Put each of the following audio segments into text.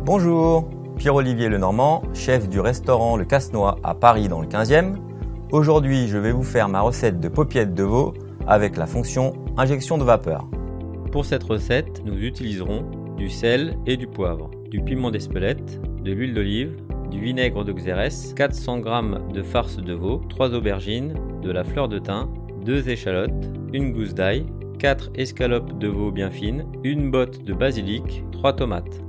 Bonjour, Pierre-Olivier Lenormand, chef du restaurant Le Casse-Noix à Paris dans le 15e. Aujourd'hui, je vais vous faire ma recette de paupiettes de veau avec la fonction injection de vapeur. Pour cette recette, nous utiliserons du sel et du poivre, du piment d'Espelette, de l'huile d'olive, du vinaigre de Xérès, 400 g de farce de veau, 3 aubergines, de la fleur de thym, 2 échalotes, une gousse d'ail, 4 escalopes de veau bien fines, une botte de basilic, 3 tomates.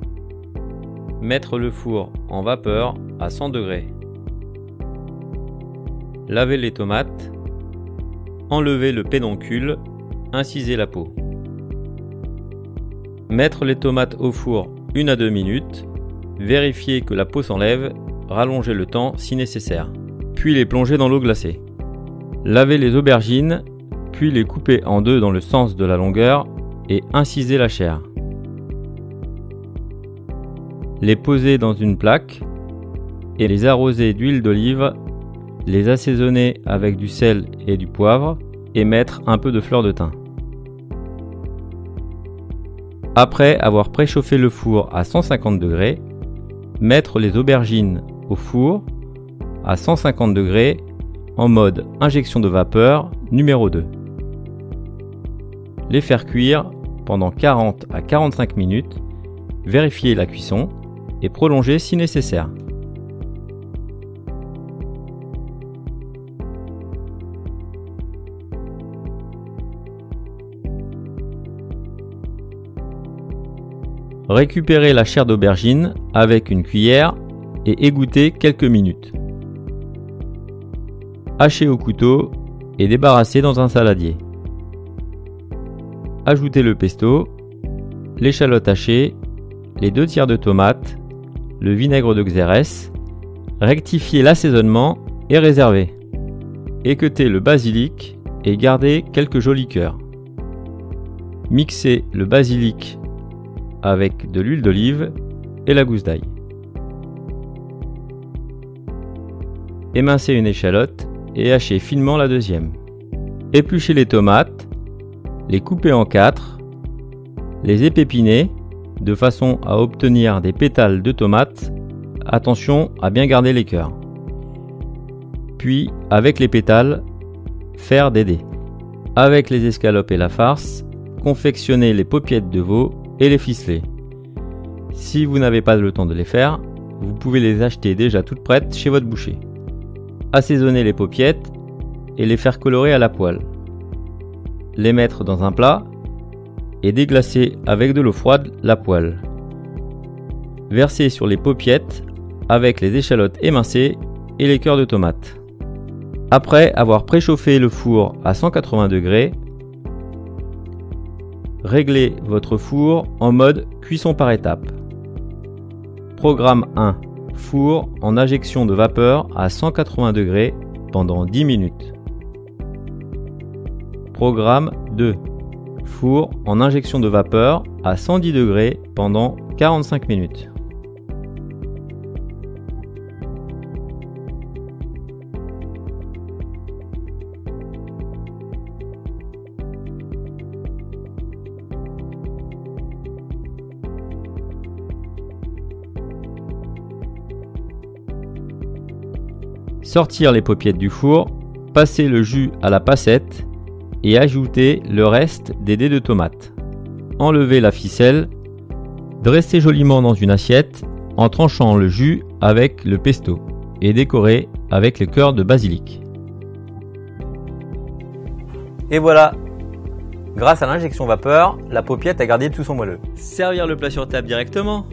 Mettre le four en vapeur à 100 degrés. Laver les tomates, enlever le pédoncule, inciser la peau. Mettre les tomates au four 1 à 2 minutes, vérifier que la peau s'enlève, rallonger le temps si nécessaire, puis les plonger dans l'eau glacée. Laver les aubergines, puis les couper en deux dans le sens de la longueur et inciser la chair. Les poser dans une plaque et les arroser d'huile d'olive, les assaisonner avec du sel et du poivre et mettre un peu de fleur de thym. Après avoir préchauffé le four à 150 degrés, mettre les aubergines au four à 150 degrés en mode injection de vapeur numéro 2. Les faire cuire pendant 40 à 45 minutes, vérifier la cuisson et prolonger si nécessaire. Récupérez la chair d'aubergine avec une cuillère et égouttez quelques minutes. Hachez au couteau et débarrassez dans un saladier. Ajoutez le pesto, l'échalote hachée, les 2 tiers de tomate, le vinaigre de Xérès, rectifiez l'assaisonnement et réservez. Équeutez le basilic et gardez quelques jolis cœurs. Mixez le basilic avec de l'huile d'olive et la gousse d'ail. Émincez une échalote et hachez finement la deuxième. Épluchez les tomates, les coupez en 4, les épépiner de façon à obtenir des pétales de tomates. Attention à bien garder les cœurs. Puis, avec les pétales, faire des dés. Avec les escalopes et la farce, confectionnez les paupiettes de veau et les ficeler. Si vous n'avez pas le temps de les faire, vous pouvez les acheter déjà toutes prêtes chez votre boucher. Assaisonnez les paupiettes et les faire colorer à la poêle. Les mettre dans un plat et déglacer avec de l'eau froide la poêle. Versez sur les paupiettes avec les échalotes émincées et les cœurs de tomate. Après avoir préchauffé le four à 180 degrés, réglez votre four en mode cuisson par étapes. Programme 1. Four en injection de vapeur à 180 degrés pendant 10 minutes. Programme 2. Four en injection de vapeur à 110 degrés pendant 45 minutes. Sortir les paupiettes du four, passer le jus à la passette et ajouter le reste des dés de tomates. Enlevez la ficelle, dressez joliment dans une assiette en tranchant le jus avec le pesto et décorez avec les cœurs de basilic. Et voilà, grâce à l'injection vapeur, la paupiette a gardé tout son moelleux. Servir le plat sur table directement.